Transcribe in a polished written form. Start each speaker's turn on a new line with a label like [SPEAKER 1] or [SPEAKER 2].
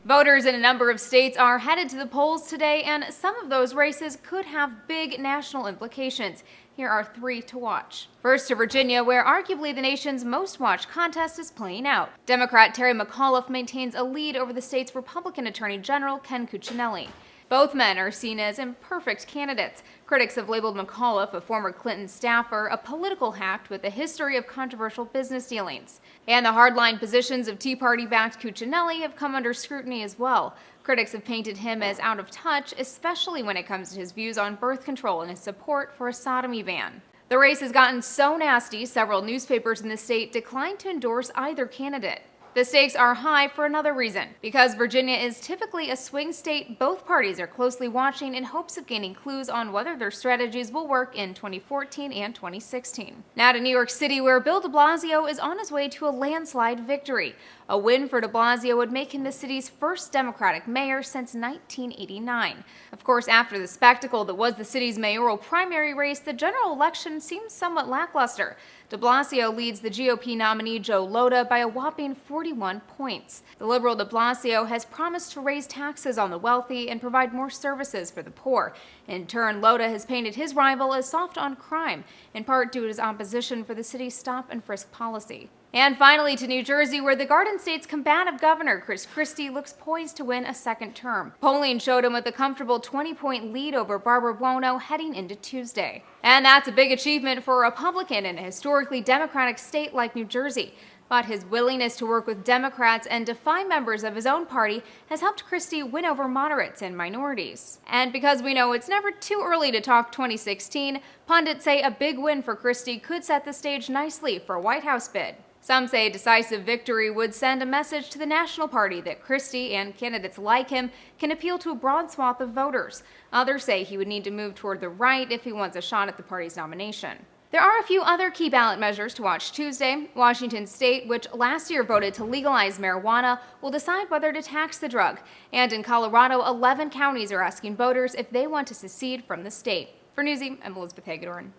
[SPEAKER 1] Voters in a number of states are headed to the polls today, and some of those races could have big national implications. Here are three to watch. First to Virginia, where arguably the nation's most watched contest is playing out. Democrat Terry McAuliffe maintains a lead over the state's Republican Attorney General Ken Cuccinelli. Both men are seen as imperfect candidates. Critics have labeled McAuliffe, a former Clinton staffer, a political hack with a history of controversial business dealings. And the hardline positions of Tea Party-backed Cuccinelli have come under scrutiny as well. Critics have painted him as out of touch, especially when it comes to his views on birth control and his support for a sodomy ban. The race has gotten so nasty, several newspapers in the state declined to endorse either candidate. The stakes are high for another reason. Because Virginia is typically a swing state, both parties are closely watching in hopes of gaining clues on whether their strategies will work in 2014 and 2016. Now to New York City, where Bill de Blasio is on his way to a landslide victory. A win for de Blasio would make him the city's first Democratic mayor since 1989. Of course, after the spectacle that was the city's mayoral primary race, the general election seems somewhat lackluster. De Blasio leads the GOP nominee Joe Lhota by a whopping 41 points. The liberal de Blasio has promised to raise taxes on the wealthy and provide more services for the poor. In turn, Lhota has painted his rival as soft on crime, in part due to his opposition for the city's stop-and-frisk policy. And finally to New Jersey, where the Garden State's combative governor, Chris Christie, looks poised to win a second term. Polling showed him with a comfortable 20-point lead over Barbara Buono heading into Tuesday. And that's a big achievement for a Republican in a historically Democratic state like New Jersey. But his willingness to work with Democrats and defy members of his own party has helped Christie win over moderates and minorities. And because we know it's never too early to talk 2016, pundits say a big win for Christie could set the stage nicely for a White House bid. Some say a decisive victory would send a message to the National Party that Christie and candidates like him can appeal to a broad swath of voters. Others say he would need to move toward the right if he wants a shot at the party's nomination. There are a few other key ballot measures to watch Tuesday. Washington State, which last year voted to legalize marijuana, will decide whether to tax the drug. And in Colorado, 11 counties are asking voters if they want to secede from the state. For Newsy, I'm Elizabeth Hagedorn.